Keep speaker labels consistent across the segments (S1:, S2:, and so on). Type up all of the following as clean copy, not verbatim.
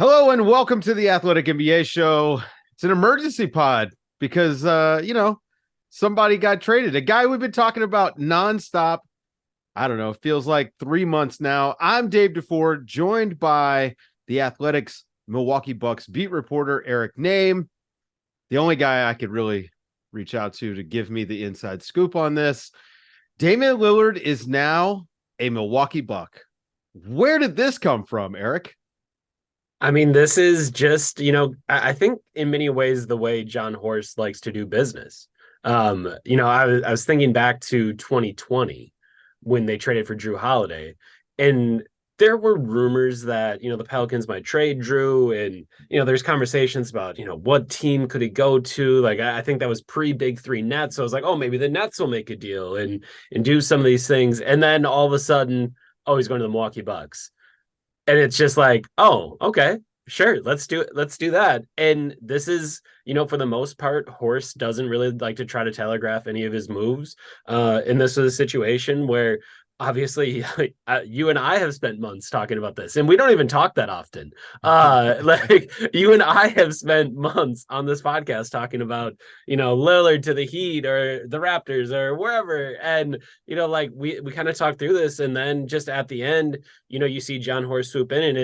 S1: Hello and welcome to the Athletic NBA show. It's an emergency pod because somebody got traded. A guy we've been talking about nonstop. I don't know, it feels like 3 months now. I'm Dave DeFord, joined by the Athletics Milwaukee Bucks beat reporter Eric Name, the only guy I could really reach out to give me the inside scoop on this. Damian Lillard is now a Milwaukee Buck. Where did this come from, Eric?
S2: I mean, this is just, I think in many ways the way John Horst likes to do business. I was thinking back to 2020 when they traded for Drew Holiday, and there were rumors that, the Pelicans might trade Drew, and, there's conversations about, what team could he go to? Like, I think that was pre-Big Three Nets. So I was like, oh, maybe the Nets will make a deal and do some of these things. And then all of a sudden, oh, he's going to the Milwaukee Bucks. And it's just like, oh, okay, sure, let's do it. Let's do that. And this is, for the most part, Horst doesn't really like to try to telegraph any of his moves. And this was a situation where obviously you and I have spent months talking about this, and we don't even talk that often. Like you and I have spent months on this podcast talking about, Lillard to the Heat or the Raptors or wherever. And, like we kind of talked through this, and then just at the end, you see John Horst swoop in, and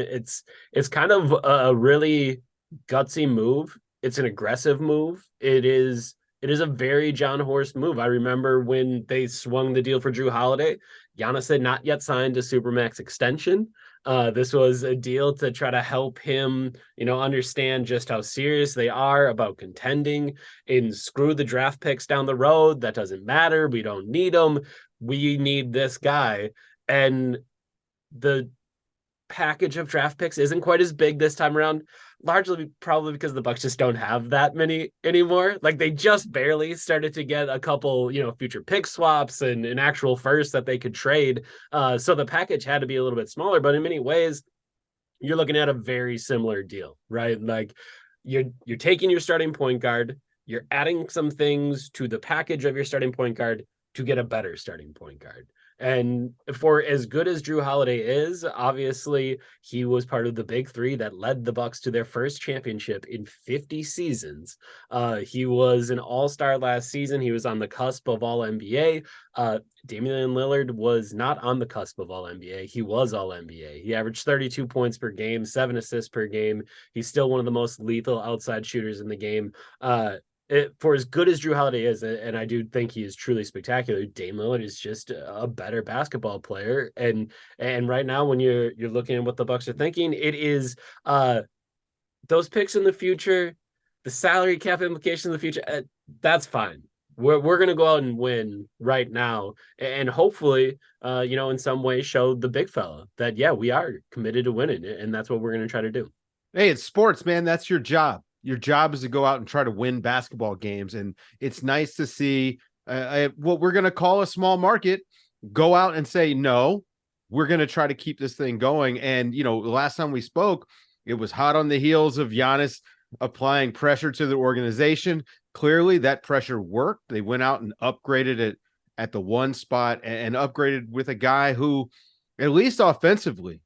S2: it's kind of a really gutsy move. It's an aggressive move. It is a very John Horst move. I remember when they swung the deal for Drew Holiday. Giannis had not yet signed a Supermax extension. This was a deal to try to help him, understand just how serious they are about contending and screw the draft picks down the road. That doesn't matter. We don't need them. We need this guy. And the package of draft picks isn't quite as big this time around, largely probably because the Bucks just don't have that many anymore. Like they just barely started to get a couple, future pick swaps and an actual first that they could trade. So the package had to be a little bit smaller, but in many ways, you're looking at a very similar deal, right? Like you're taking your starting point guard, you're adding some things to the package of your starting point guard to get a better starting point guard. And for as good as Drew Holiday is, obviously he was part of the big three that led the Bucks to their first championship in 50 seasons. He was an all-star last season. He was on the cusp of all NBA. Damian Lillard was not on the cusp of all NBA. He was all NBA. He averaged 32 points per game, 7 assists per game. He's still one of the most lethal outside shooters in the game. For as good as Drew Holiday is, and I do think he is truly spectacular, Dame Lillard is just a better basketball player. And right now, when you're looking at what the Bucks are thinking, it is those picks in the future, the salary cap implications in the future. That's fine. We're gonna go out and win right now, and hopefully, in some way, show the big fella that we are committed to winning, and that's what we're gonna try to do.
S1: Hey, it's sports, man. That's your job. Your job is to go out and try to win basketball games. And it's nice to see what we're going to call a small market go out and say, no, we're going to try to keep this thing going. And, the last time we spoke, it was hot on the heels of Giannis applying pressure to the organization. Clearly, that pressure worked. They went out and upgraded it at the one spot and upgraded with a guy who, at least offensively,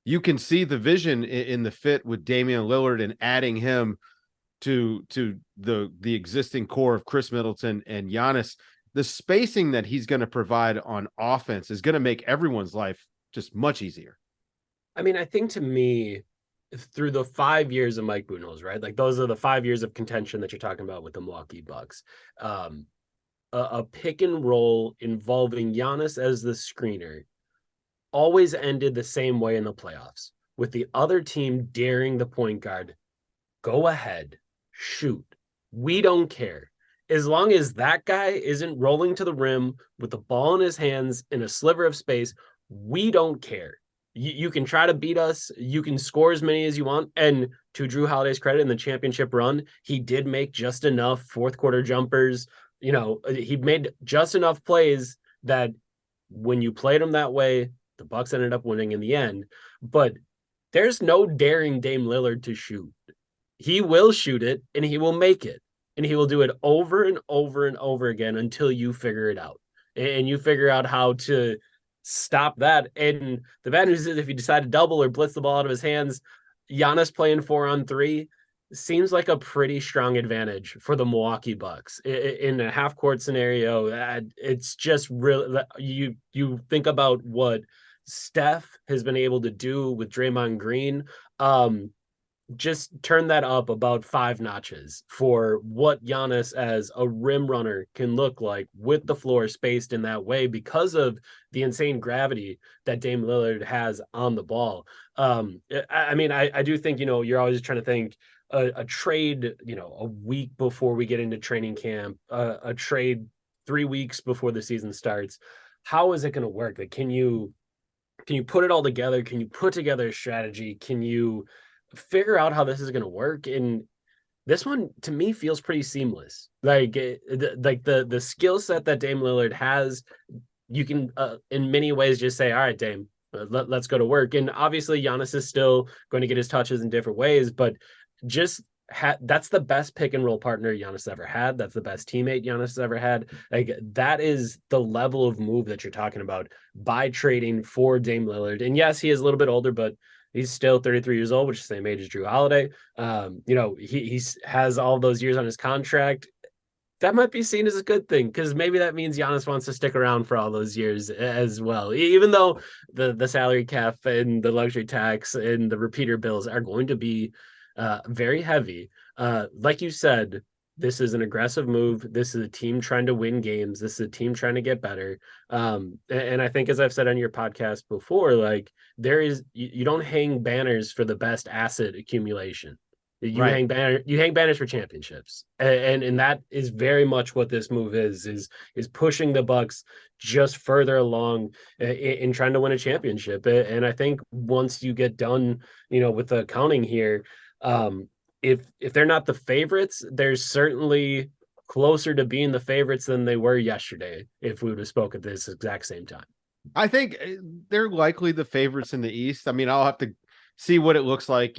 S1: you can see the vision in the fit with Damian Lillard and adding him to the existing core of Chris Middleton and Giannis. The spacing that he's going to provide on offense is going to make everyone's life just much easier.
S2: I mean, I think to me, through the 5 years of Mike Budenholzer, right? Like those are the 5 years of contention that you're talking about with the Milwaukee Bucks. A pick and roll involving Giannis as the screener always ended the same way in the playoffs, with the other team daring the point guard, go ahead, shoot. We don't care. As long as that guy isn't rolling to the rim with the ball in his hands in a sliver of space, we don't care. You can try to beat us. You can score as many as you want. And to Drew Holiday's credit, in the championship run, he did make just enough fourth quarter jumpers. He made just enough plays that when you played him that way, the Bucks ended up winning in the end. But there's no daring Dame Lillard to shoot. He will shoot it and he will make it. And he will do it over and over and over again until you figure it out. And you figure out how to stop that. And the bad news is if you decide to double or blitz the ball out of his hands, Giannis playing 4-on-3 seems like a pretty strong advantage for the Milwaukee Bucks in a half court scenario. It's just really, you think about what Steph has been able to do with Draymond Green. Just turn that up about 5 notches for what Giannis as a rim runner can look like with the floor spaced in that way because of the insane gravity that Dame Lillard has on the ball. I mean, I do think, you're always trying to think a trade, a week before we get into training camp, a trade 3 weeks before the season starts. How is it going to work? Like, can you put it all together? Can you put together a strategy? Can you figure out how this is going to work? And this one to me feels pretty seamless. Like the skill set that Dame Lillard has, you can in many ways just say, all right, Dame, let's go to work. And obviously Giannis is still going to get his touches in different ways, but just that's the best pick and roll partner Giannis ever had. That's the best teammate Giannis has ever had. Like, that is the level of move that you're talking about by trading for Dame Lillard. And yes, he is a little bit older, but he's still 33 years old, which is the same age as Drew Holiday. He has all those years on his contract. That might be seen as a good thing because maybe that means Giannis wants to stick around for all those years as well. Even though the salary cap and the luxury tax and the repeater bills are going to be very heavy. Like you said, this is an aggressive move. This is a team trying to win games. This is a team trying to get better. And I think, as I've said on your podcast before, like, you don't hang banners for the best asset accumulation. You
S1: Right.
S2: hang banners for championships. And that is very much what this move is pushing the Bucks just further along in trying to win a championship. And I think once you get done, with the accounting here, if they're not the favorites, they're certainly closer to being the favorites than they were yesterday if we would have spoke at this exact same time.
S1: I think they're likely the favorites in the East. I mean, I'll have to see what it looks like,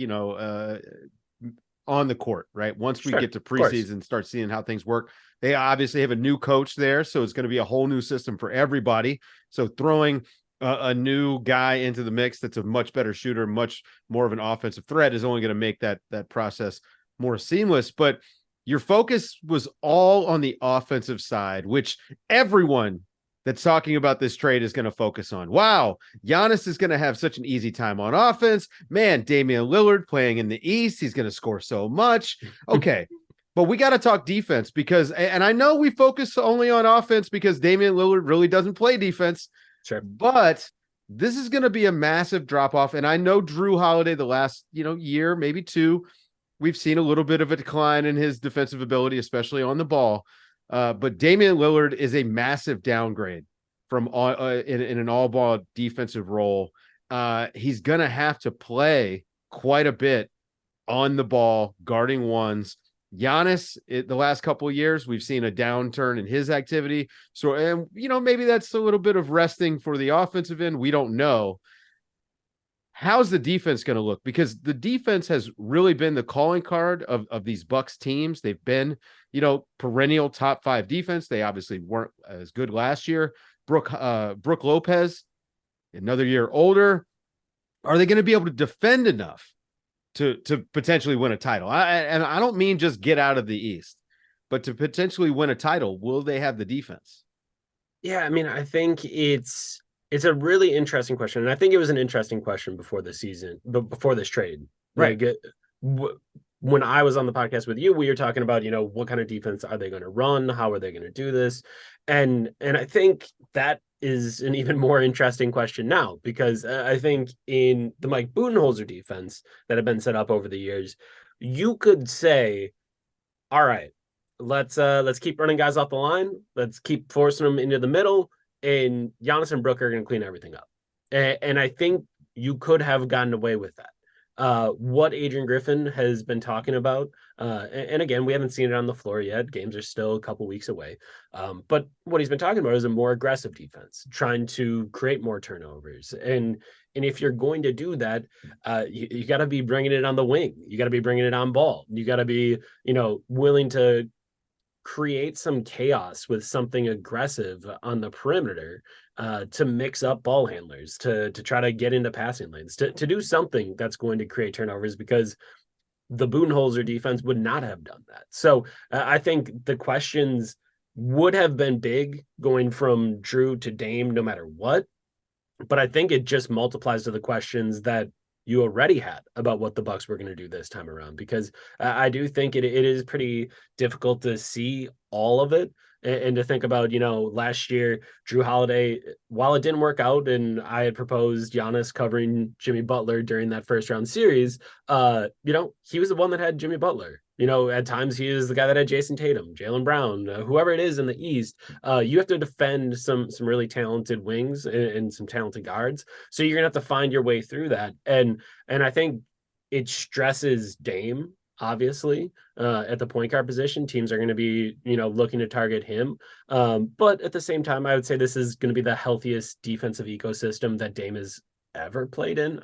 S1: on the court, right? Once we get to preseason, start seeing how things work. They obviously have a new coach there, so it's going to be a whole new system for everybody. So throwing a new guy into the mix that's a much better shooter, much more of an offensive threat is only going to make that process more seamless. But your focus was all on the offensive side, which everyone that's talking about this trade is going to focus on. Wow, Giannis is going to have such an easy time on offense. Man, Damian Lillard playing in the East, he's going to score so much. Okay, but we got to talk defense because, and I know we focus only on offense because Damian Lillard really doesn't play defense.
S2: Sure.
S1: But this is going to be a massive drop-off. And I know Drew Holiday, the last, year, maybe two, we've seen a little bit of a decline in his defensive ability, especially on the ball. But Damian Lillard is a massive downgrade from in an all-ball defensive role. He's going to have to play quite a bit on the ball, guarding ones. Giannis, the last couple of years, we've seen a downturn in his activity. So, and maybe that's a little bit of resting for the offensive end. We don't know. How's the defense going to look? Because the defense has really been the calling card of these Bucks teams. They've been, perennial top 5 defense. They obviously weren't as good last year. Brook Lopez, another year older. Are they going to be able to defend enough to potentially win a title? And I don't mean just get out of the East, but to potentially win a title. Will they have the defense?
S2: Yeah, I mean, I think it's a really interesting question. And I think it was an interesting question before the season, but before this trade.
S1: Right.
S2: Like, when I was on the podcast with you, we were talking about, what kind of defense are they going to run? How are they going to do this? And I think that is an even more interesting question now, because I think in the Mike Budenholzer defense that have been set up over the years, you could say, all right, let's keep running guys off the line. Let's keep forcing them into the middle, and Giannis and Brook are going to clean everything up. And I think you could have gotten away with that. What Adrian Griffin has been talking about, and again, we haven't seen it on the floor yet. Games are still a couple weeks away. But what he's been talking about is a more aggressive defense, trying to create more turnovers. And if you're going to do that, you got to be bringing it on the wing. You got to be bringing it on ball. You got to be, willing to create some chaos with something aggressive on the perimeter, to mix up ball handlers, to try to get into passing lanes, to do something that's going to create turnovers, because the Budenholzer defense would not have done that. So I think the questions would have been big going from Drew to Dame no matter what. But I think it just multiplies to the questions that you already had about what the Bucks were going to do this time around, because I do think it is pretty difficult to see all of it, and to think about, last year, Drew Holiday, while it didn't work out, and I had proposed Giannis covering Jimmy Butler during that first round series, he was the one that had Jimmy Butler. At times he is the guy that had Jason Tatum, Jaylen Brown, whoever it is in the East. You have to defend some really talented wings and some talented guards. So you're gonna have to find your way through that. And I think it stresses Dame, obviously, at the point guard position. Teams are going to be, looking to target him. But at the same time, I would say this is going to be the healthiest defensive ecosystem that Dame has ever played in.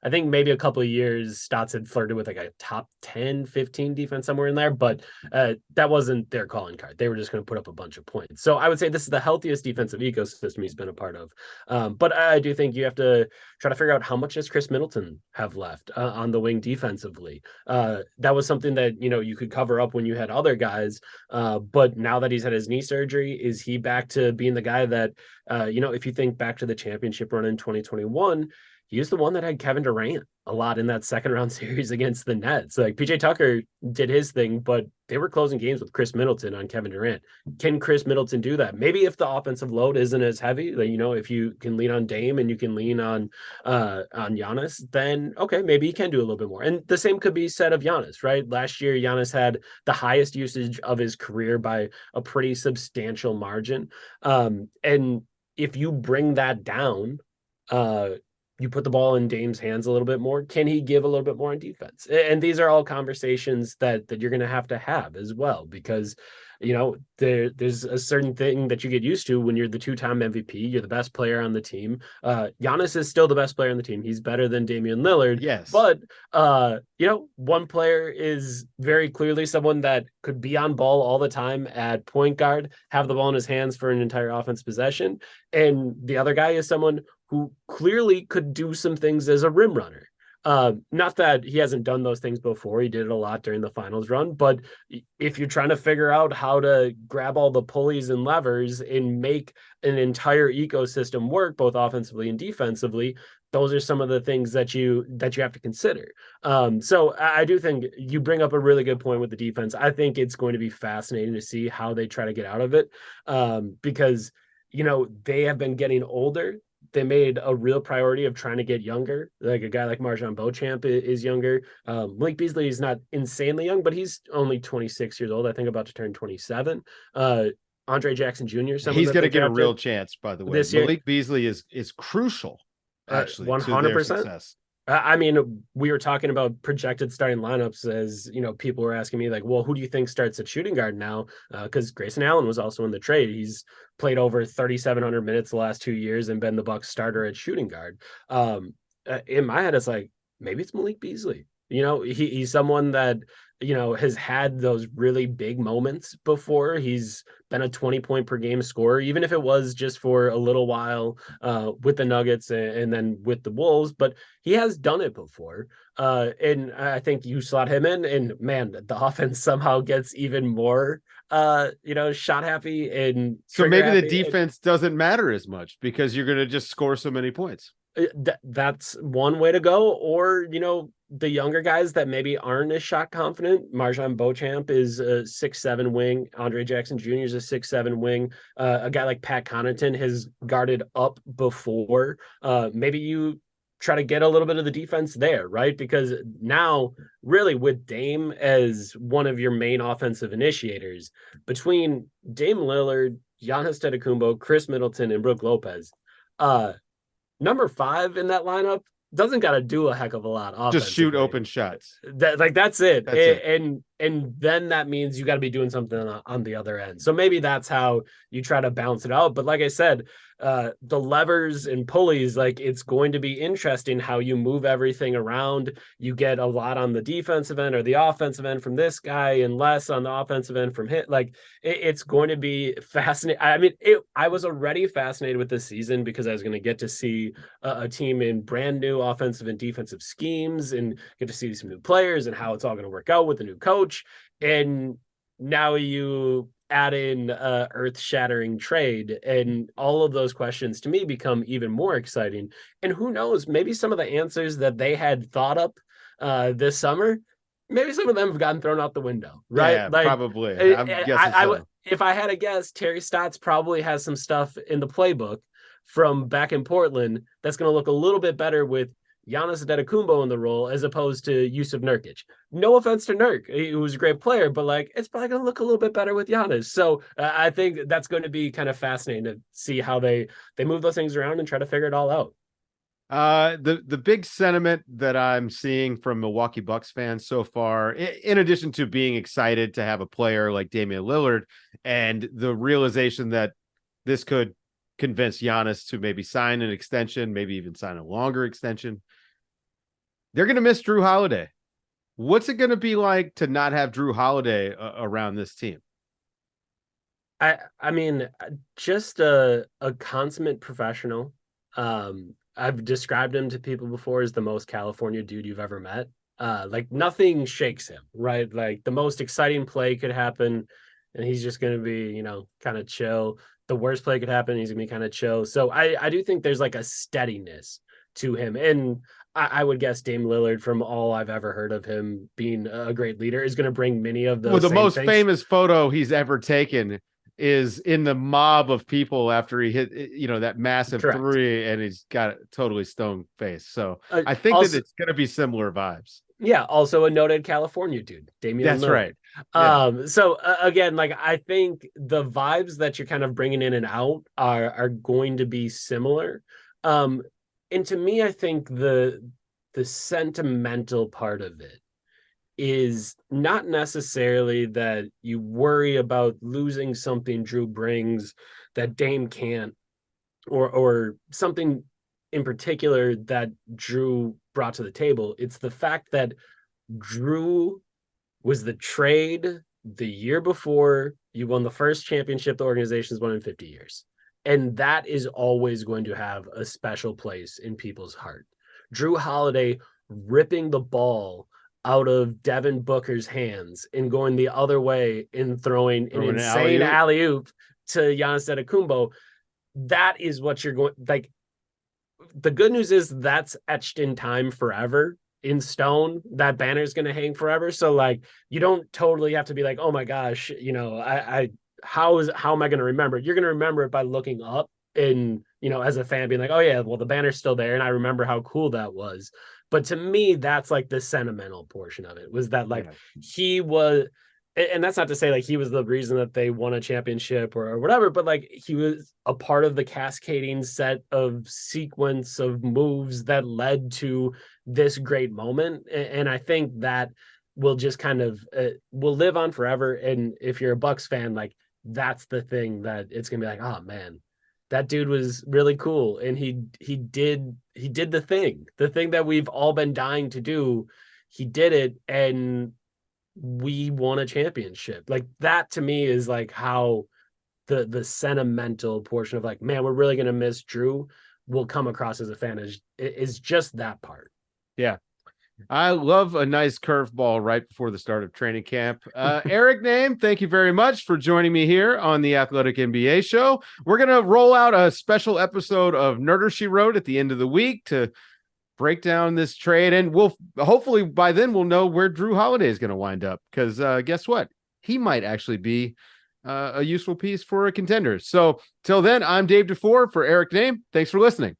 S2: I think maybe a couple of years Stotts had flirted with like a top 10, 15 defense somewhere in there, but that wasn't their calling card. They were just going to put up a bunch of points. So I would say this is the healthiest defensive ecosystem he's been a part of. But I do think you have to try to figure out how much does Chris Middleton have left on the wing defensively. That was something that, you could cover up when you had other guys. But now that he's had his knee surgery, is he back to being the guy that, if you think back to the championship run in 2021, he was the one that had Kevin Durant a lot in that second round series against the Nets. Like PJ Tucker did his thing, but they were closing games with Chris Middleton on Kevin Durant. Can Chris Middleton do that? Maybe if the offensive load isn't as heavy, like, if you can lean on Dame and you can lean on Giannis, then okay, maybe he can do a little bit more. And the same could be said of Giannis, right? Last year, Giannis had the highest usage of his career by a pretty substantial margin. And if you bring that down, you put the ball in Dame's hands a little bit more. Can he give a little bit more on defense? And these are all conversations that you're going to have as well, because, there's a certain thing that you get used to when you're the two-time MVP, you're the best player on the team. Giannis is still the best player on the team. He's better than Damian Lillard.
S1: Yes.
S2: But, one player is very clearly someone that could be on ball all the time at point guard, have the ball in his hands for an entire offense possession. And the other guy is someone who clearly could do some things as a rim runner. Not that he hasn't done those things before. He did it a lot during the finals run. But if you're trying to figure out how to grab all the pulleys and levers and make an entire ecosystem work, both offensively and defensively, those are some of the things that you have to consider. So I do think you bring up a really good point with the defense. I think it's going to be fascinating to see how they try to get out of it, because, they have been getting older. They made a real priority of trying to get younger. Like a guy like Marjon Beauchamp is younger. Malik Beasley is not insanely young, but he's only 26 years old. I think about to turn 27. Andre Jackson Jr.
S1: He's going to get a real chance, by the way. Malik Beasley is crucial, actually, 100%. To their success.
S2: I mean, we were talking about projected starting lineups as, people were asking me like, well, who do you think starts at shooting guard now? Because Grayson Allen was also in the trade. He's played over 3,700 minutes the last 2 years and been the Bucks starter at shooting guard. In my head, it's like, maybe it's Malik Beasley. He's someone that, has had those really big moments before. He's been a 20-point per game scorer, even if it was just for a little while with the Nuggets and then with the Wolves, but he has done it before. And I think you slot him in, and man, the offense somehow gets even more, shot happy. And
S1: so maybe the defense doesn't matter as much because you're going to just score so many points.
S2: That's one way to go. Or, the younger guys that maybe aren't as shot confident. Marjon Beauchamp is a 6'7" wing. Andre Jackson Jr. is a 6'7" wing. A guy like Pat Connaughton has guarded up before. Maybe you try to get a little bit of the defense there, right? Because now, really, with Dame as one of your main offensive initiators, between Dame Lillard, Giannis Antetokounmpo, Chris Middleton, and Brook Lopez, number 5 in that lineup doesn't got to do a heck of a lot.
S1: Just shoot open shots.
S2: That's it. And And then that means you got to be doing something on the other end. So maybe that's how you try to balance it out. But like I said, the levers and pulleys, like it's going to be interesting how you move everything around. You get a lot on the defensive end or the offensive end from this guy and less on the offensive end from hit. Like it's going to be fascinating. I mean, I was already fascinated with this season because I was going to get to see a team in brand new offensive and defensive schemes and get to see some new players and how it's all going to work out with the new coach. And now you add in earth-shattering trade, and all of those questions to me become even more exciting. And who knows, maybe some of the answers that they had thought up this summer, maybe some of them have gotten thrown out the window, right?
S1: Yeah,
S2: Like
S1: probably. I'm guessing so.
S2: if I had a guess, Terry Stotts probably has some stuff in the playbook from back in Portland that's going to look a little bit better with Giannis Antetokounmpo in the role as opposed to Yusuf Nurkic. No offense to Nurk, he was a great player, but like it's probably going to look a little bit better with Giannis. So I think that's going to be kind of fascinating to see how they move those things around and try to figure it all out.
S1: The big sentiment that I'm seeing from Milwaukee Bucks fans so far, in addition to being excited to have a player like Damian Lillard, and the realization that this could convince Giannis to maybe sign an extension, maybe even sign a longer extension. They're going to miss Drew Holiday. What's it going to be like to not have Drew Holiday around this team?
S2: I mean, just a consummate professional. I've described him to people before as the most California dude you've ever met. Like nothing shakes him, right? Like the most exciting play could happen, and he's just going to be, kind of chill. The worst play could happen, he's going to be kind of chill. So I do think there's like a steadiness to him. And I would guess Dame Lillard, from all I've ever heard of him being a great leader, is going to bring many of those.
S1: Well, the most
S2: things.
S1: famous photo he's ever taken is in the mob of people after he hit, that massive
S2: Correct.
S1: Three, and he's got a totally stone face. So I think also, that it's going to be similar vibes.
S2: Yeah. Also a noted California dude, Damian
S1: That's
S2: Lillard.
S1: Right. Yeah.
S2: So again, like I think the vibes that you're kind of bringing in and out are going to be similar. And to me, I think the sentimental part of it is not necessarily that you worry about losing something Drew brings that Dame can't, or something in particular that Drew brought to the table. It's the fact that Drew was the trade the year before you won the first championship the organization's won in 50 years. And that is always going to have a special place in people's heart. Drew Holiday ripping the ball out of Devin Booker's hands and going the other way and throwing an insane alley-oop to Giannis Antetokounmpo. That is what you're going, like, the good news is that's etched in time forever, in stone. That banner is going to hang forever. So like, you don't totally have to be like, oh my gosh, how am I going to remember it? You're going to remember it by looking up and, as a fan being like, oh yeah, well the banner's still there. And I remember how cool that was. But to me, that's like the sentimental portion of it, was that like he was, and that's not to say like he was the reason that they won a championship or whatever, but like he was a part of the cascading set of sequence of moves that led to this great moment. And I think that will just kind of will live on forever. And if you're a Bucks fan, like that's the thing that it's gonna be like, oh man, that dude was really cool, and he did the thing that we've all been dying to do. He did it, and we won a championship. Like that to me is like how the sentimental portion of like, man, we're really gonna miss Drew will come across as a fan is just that part.
S1: Yeah. I love a nice curveball right before the start of training camp. Eric Name, thank you very much for joining me here on the Athletic NBA show. We're going to roll out a special episode of Nerder She Wrote at the end of the week to break down this trade. And we'll hopefully by then we'll know where Drew Holiday is going to wind up, because guess what? He might actually be a useful piece for a contender. So till then, I'm Dave DeFore for Eric Name. Thanks for listening.